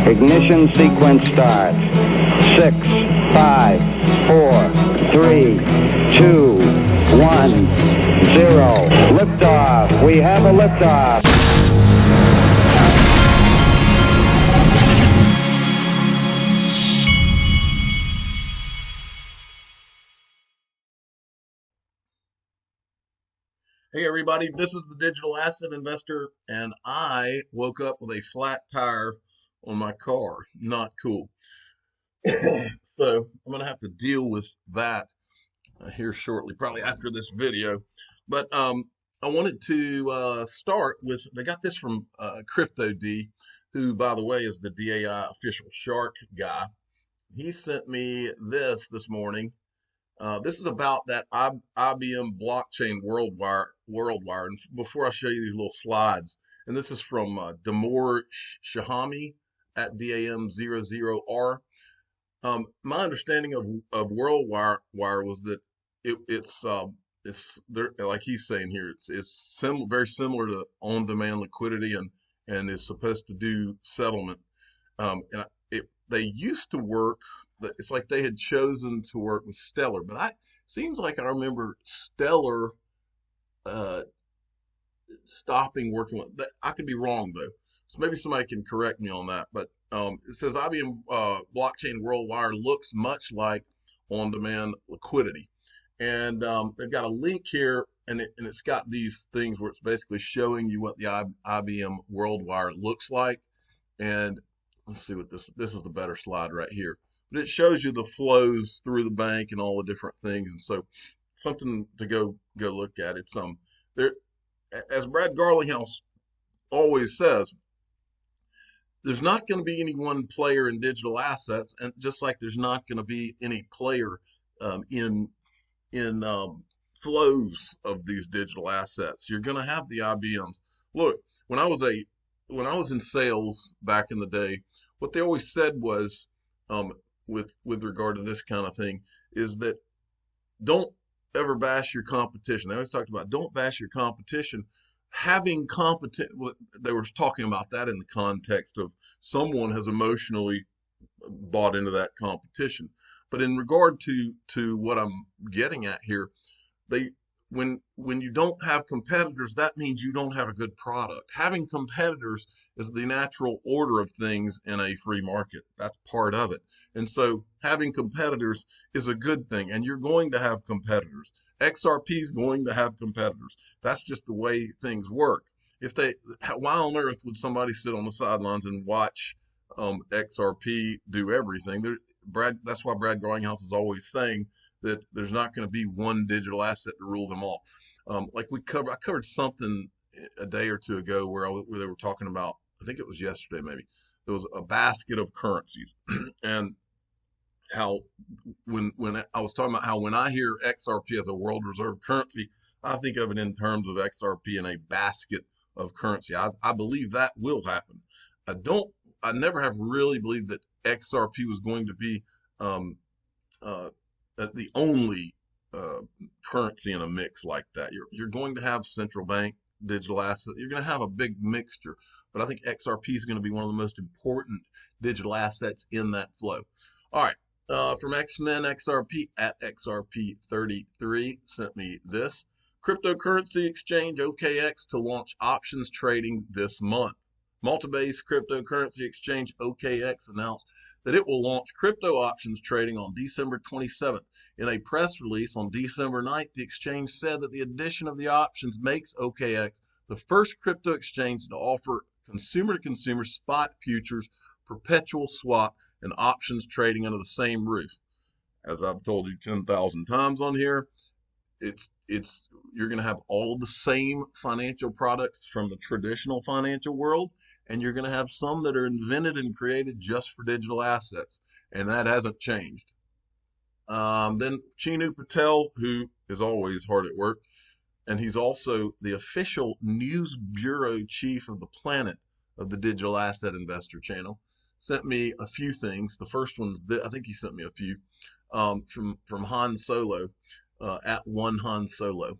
Ignition sequence starts. 6, 5, 4, 3, 2, 1, 0. Liftoff. We have a liftoff. Hey everybody, this is the Digital Asset Investor, and I woke up with a flat tire on my car. Not cool. So I'm going to have to deal with that here shortly, probably after this video. But I wanted to start with, they got this from Crypto D, who, by the way, is the DAI official shark guy. He sent me this morning. This is about that IBM blockchain WorldWire. And before I show you these little slides, and this is from Damor Shahami at DAM00R. My understanding of WorldWire was that it's like he's saying here, it's very similar to on-demand liquidity and is supposed to do settlement. They used to work. It's like they had chosen to work with Stellar, but seems like I remember Stellar stopping working with that. I could be wrong though, so maybe somebody can correct me on that. But it says IBM blockchain WorldWire looks much like on-demand liquidity, and they've got a link here, and it's got these things where it's basically showing you what the IBM WorldWire looks like. And let's see what this is the better slide right here. But it shows you the flows through the bank and all the different things, and so something to go look at. It's there, as Brad Garlinghouse always says, there's not going to be any one player in digital assets, and just like there's not going to be any player in flows of these digital assets. You're going to have the IBMs. Look, when I was in sales back in the day, what they always said was, with regard to this kind of thing, is that don't ever bash your competition. They always talked about don't bash your competition. Having they were talking about that in the context of someone has emotionally bought into that competition. But in regard to what I'm getting at here, when you don't have competitors, that means you don't have a good product. Having competitors is the natural order of things in a free market. That's part of it. And so having competitors is a good thing, and you're going to have competitors. XRP is going to have competitors. That's just the way things work. Why on earth would somebody sit on the sidelines and watch XRP do everything? That's why Brad Garlinghouse is always saying that there's not going to be one digital asset to rule them all. Like I covered something a day or two ago where they were talking about, I think it was yesterday maybe, there was a basket of currencies and how when I was talking about how when I hear XRP as a world reserve currency, I think of it in terms of XRP in a basket of currency. I believe that will happen. I never have really believed that XRP was going to be the only currency in a mix like that. You're going to have central bank digital assets. You're going to have a big mixture, but I think XRP is going to be one of the most important digital assets in that flow. All right, from X-Men XRP at XRP33 sent me this. Cryptocurrency exchange OKX to launch options trading this month. Multi-base cryptocurrency exchange OKX announced that it will launch crypto options trading on December 27th. In a press release on December 9th, the exchange said that the addition of the options makes OKX the first crypto exchange to offer consumer-to-consumer spot futures, perpetual swap, and options trading under the same roof. As I've told you 10,000 times on here, you're going to have all of the same financial products from the traditional financial world, and you're going to have some that are invented and created just for digital assets, and that hasn't changed. Then Chinu Patel, who is always hard at work, and he's also the official news bureau chief of the Planet of the Digital Asset Investor channel, sent me a few things. The first one's I think he sent me a few from Han Solo at one Han Solo.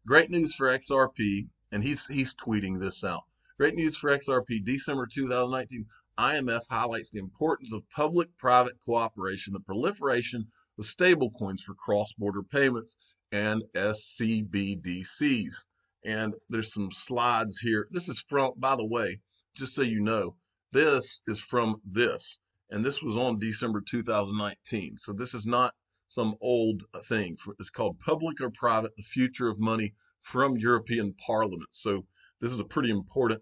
Great news for XRP, and he's tweeting this out. Great news for XRP. December 2019, IMF highlights the importance of public-private cooperation, the proliferation of stablecoins for cross-border payments, and SCBDCs. And there's some slides here. This is from, by the way, just so you know, this is from this. And this was on December 2019. So this is not some old thing. It's called Public or Private, the Future of Money from European Parliament. So this is a pretty important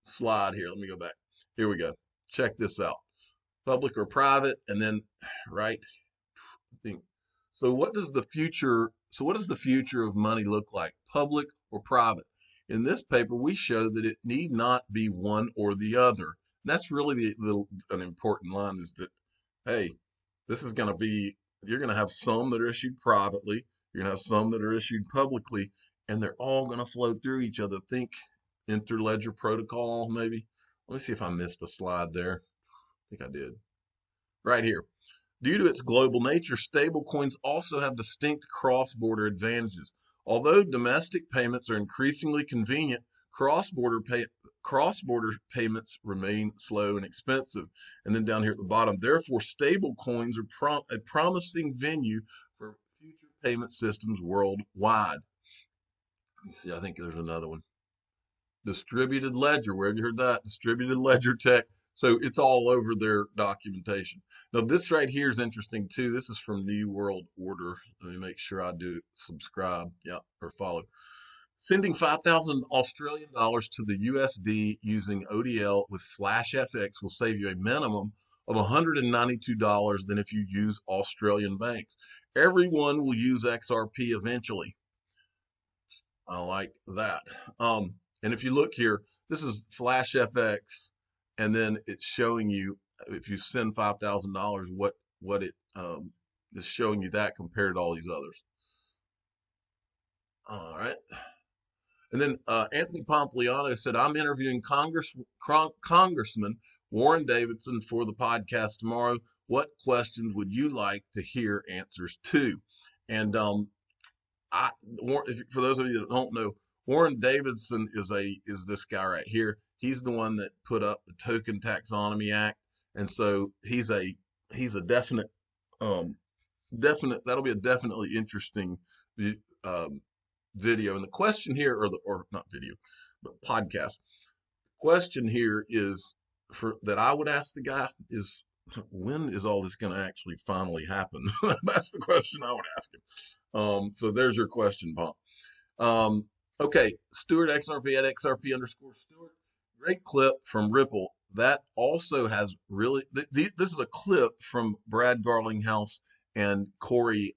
slide here. Let me go back. Here we go. Check this out. Public or private, and then right. So what does the future of money look like? Public or private? In this paper, we show that it need not be one or the other. That's really an important line, is that, hey, this is going to be, you're going to have some that are issued privately, you're going to have some that are issued publicly, and they're all going to flow through each other. Think interledger protocol, maybe. Let me see if I missed a slide there. I think I did. Right here. Due to its global nature, stablecoins also have distinct cross-border advantages. Although domestic payments are increasingly convenient, cross-border payments remain slow and expensive. And then down here at the bottom, therefore, stablecoins are a promising venue for future payment systems worldwide. Let me see, I think there's another one. Distributed ledger, where have you heard that? Distributed ledger tech. So it's all over their documentation. Now this right here is interesting too. This is from New World Order. Let me make sure I do subscribe, or follow. Sending 5,000 Australian dollars to the USD using ODL with Flash FX will save you a minimum of $192 than if you use Australian banks. Everyone will use XRP eventually. I like that. And if you look here, this is Flash FX, and then it's showing you, if you send $5,000, what it is showing you that compared to all these others. All right. And then Anthony Pompliano said, I'm interviewing Congressman Warren Davidson for the podcast tomorrow. What questions would you like to hear answers to? And for those of you that don't know, Warren Davidson is this guy right here. He's the one that put up the Token Taxonomy Act, and so he's a definite that'll be a definitely interesting video. And the question here, or not video, but podcast. Question here is that I would ask the guy is, when is all this going to actually finally happen? That's the question I would ask him. So there's your question, Pump. Okay, Stuart XRP at XRP_Stuart. Great clip from Ripple. That also has really, this is a clip from Brad Garlinghouse and Corey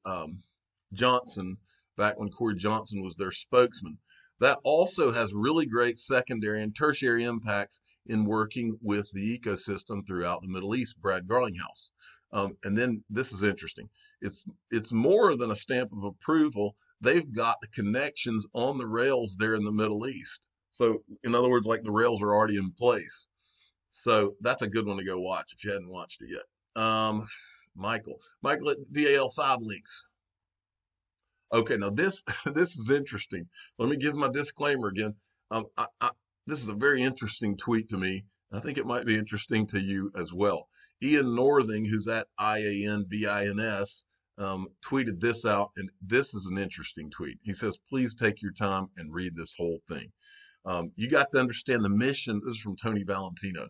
Johnson, back when Corey Johnson was their spokesman. That also has really great secondary and tertiary impacts in working with the ecosystem throughout the Middle East, Brad Garlinghouse. And then this is interesting. It's more than a stamp of approval. They've got the connections on the rails there in the Middle East. So in other words, like the rails are already in place. So that's a good one to go watch if you hadn't watched it yet. Michael at VAL5 links. Okay, now this is interesting. Let me give my disclaimer again. This is a very interesting tweet to me. I think it might be interesting to you as well. Ian Northing, who's at IANBINS, tweeted this out, and this is an interesting tweet. He says, please take your time and read this whole thing. You got to understand the mission. This is from Tony Valentino.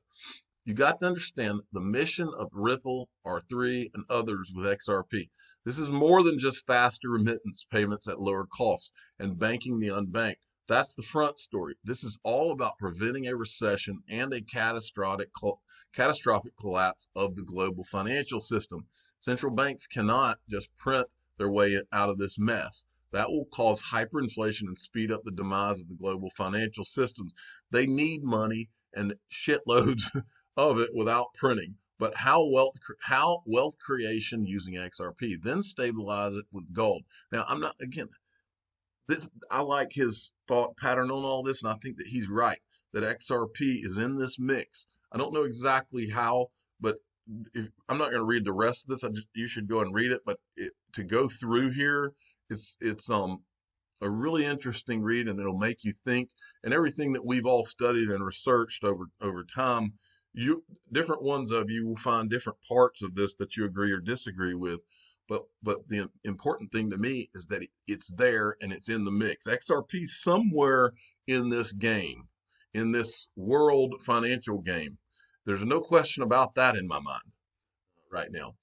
You got to understand the mission of Ripple, R3, and others with XRP. This is more than just faster remittance payments at lower costs and banking the unbanked. That's the front story. This is all about preventing a recession and a catastrophic collapse of the global financial system. Central banks cannot just print their way out of this mess. That will cause hyperinflation and speed up the demise of the global financial systems. They need money and shitloads of it without printing. But how wealth creation using XRP, then stabilize it with gold. Now, I'm not, again, I like his thought pattern on all this, and I think that he's right, that XRP is in this mix. I don't know exactly how, but I'm not going to read the rest of this. You should go and read it. But to go through here, it's a really interesting read, and it'll make you think. And everything that we've all studied and researched over time, different ones of you will find different parts of this that you agree or disagree with. But the important thing to me is that it's there and it's in the mix. XRP somewhere in this game, in this world financial game. There's no question about that in my mind right now.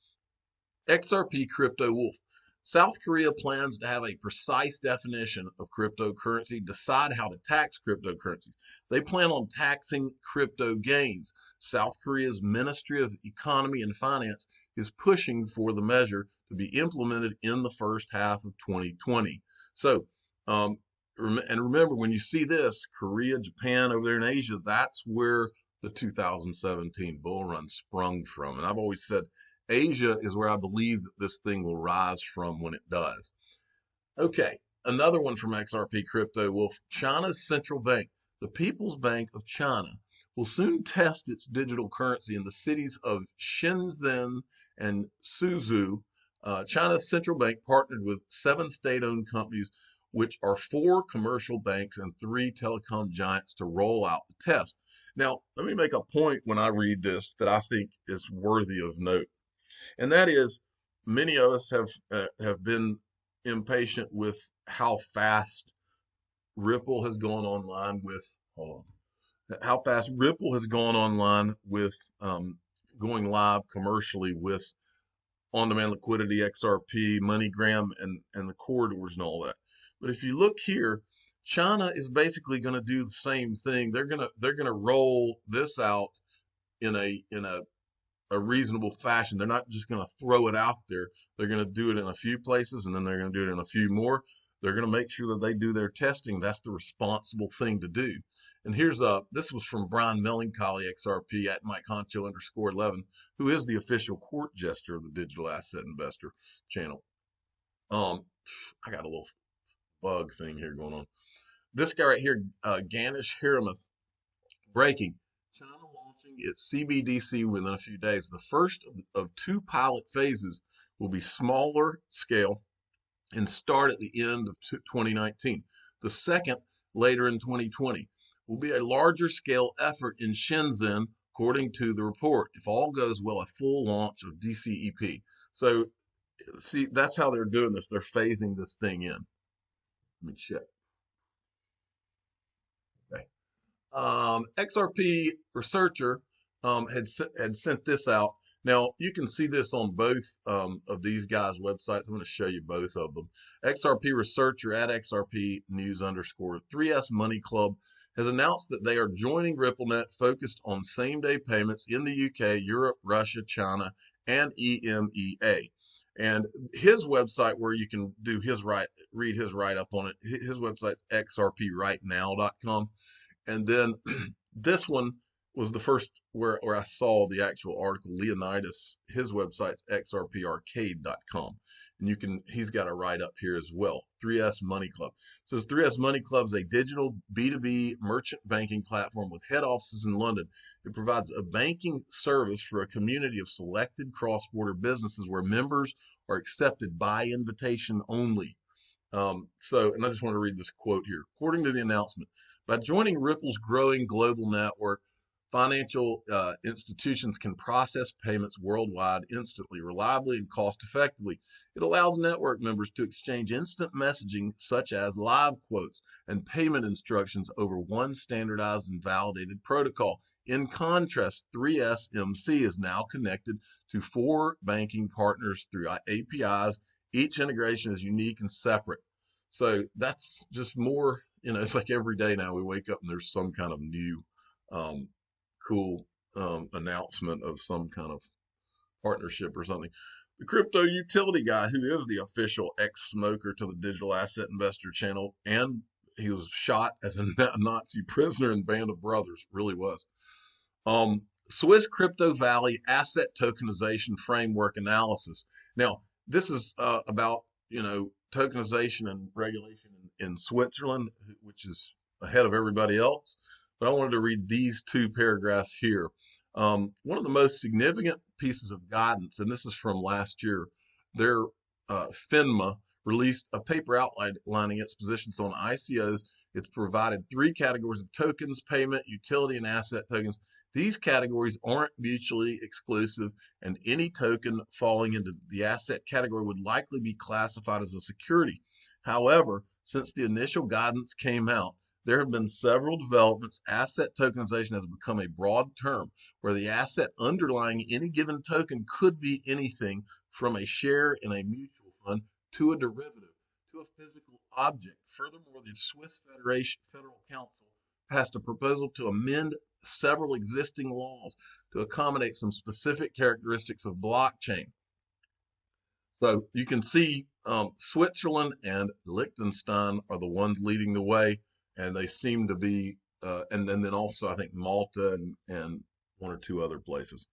XRP Crypto Wolf. South Korea plans to have a precise definition of cryptocurrency, decide how to tax cryptocurrencies. They plan on taxing crypto gains. South Korea's Ministry of Economy and Finance is pushing for the measure to be implemented in the first half of 2020. So, and remember, when you see this, Korea, Japan over there in Asia, that's where the 2017 bull run sprung from. And I've always said Asia is where I believe that this thing will rise from when it does. Okay, another one from XRP Crypto Wolf. China's central bank, the People's Bank of China, will soon test its digital currency in the cities of Shenzhen and Suzhou. China's central bank partnered with 7 state-owned companies, which are 4 commercial banks and 3 telecom giants, to roll out the test. Now, let me make a point when I read this that I think is worthy of note. And that is, many of us have been impatient with how fast Ripple has gone online with, how fast Ripple has gone online with going live commercially with on-demand liquidity, XRP, MoneyGram, and the corridors and all that. But if you look here, China is basically going to do the same thing. They're gonna roll this out in a reasonable fashion. They're not just going to throw it out there. They're going to do it in a few places, and then they're going to do it in a few more. They're going to make sure that they do their testing. That's the responsible thing to do. And this was from Brian Melancholy, XRP, at MikeHoncho_11, who is the official court jester of the Digital Asset Investor channel. I got a little bug thing here going on. This guy right here, Ganesh Hiramoth, breaking. China launching its CBDC within a few days. The first of 2 pilot phases will be smaller scale and start at the end of 2019. The second, later in 2020, will be a larger scale effort in Shenzhen, according to the report. If all goes well, a full launch of DCEP. So, see, that's how they're doing this. They're phasing this thing in. Let me check. Okay. XRP researcher had sent this out. Now, you can see this on both of these guys' websites. I'm going to show you both of them. XRP researcher at XRP News _3S Money Club has announced that they are joining RippleNet, focused on same-day payments in the UK, Europe, Russia, China, and EMEA. And his website, where you can do read his write-up on it, his website's xrprightnow.com. And then this one was the first where I saw the actual article. Leonidas, his website's xrparcade.com. And he's got a write-up here as well. 3S Money Club. It says 3S Money Club is a digital B2B merchant banking platform with head offices in London. It provides a banking service for a community of selected cross-border businesses where members are accepted by invitation only. And I just want to read this quote here. According to the announcement, by joining Ripple's growing global network, financial institutions can process payments worldwide instantly, reliably, and cost-effectively. It allows network members to exchange instant messaging such as live quotes and payment instructions over one standardized and validated protocol. In contrast, 3SMC is now connected to 4 banking partners through APIs. Each integration is unique and separate. So that's just more, it's like every day now we wake up and there's some kind of new cool announcement of some kind of partnership or something. The crypto utility guy, who is the official ex-smoker to the Digital Asset Investor channel, and he was shot as a Nazi prisoner in Band of Brothers, really was. Swiss Crypto Valley Asset Tokenization Framework Analysis. Now, this is about, tokenization and regulation in Switzerland, which is ahead of everybody else. But I wanted to read these 2 paragraphs here. One of the most significant pieces of guidance, and this is from last year, their FINMA, released a paper outlining its positions on ICOs. It's provided 3 categories of tokens: payment, utility, and asset tokens. These categories aren't mutually exclusive, and any token falling into the asset category would likely be classified as a security. However, since the initial guidance came out, there have been several developments. Asset tokenization has become a broad term where the asset underlying any given token could be anything from a share in a mutual fund to a derivative to a physical object. Furthermore, the Swiss Federal Council passed a proposal to amend several existing laws to accommodate some specific characteristics of blockchain. So you can see Switzerland and Liechtenstein are the ones leading the way, and they seem to be, and then also I think Malta and 1 or 2 other places.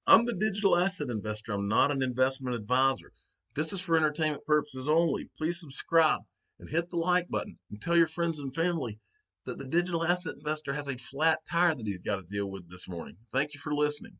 I'm the digital asset investor. I'm not an investment advisor. This is for entertainment purposes only. Please subscribe and hit the like button and tell your friends and family that the digital asset investor has a flat tire that he's got to deal with this morning. Thank you for listening.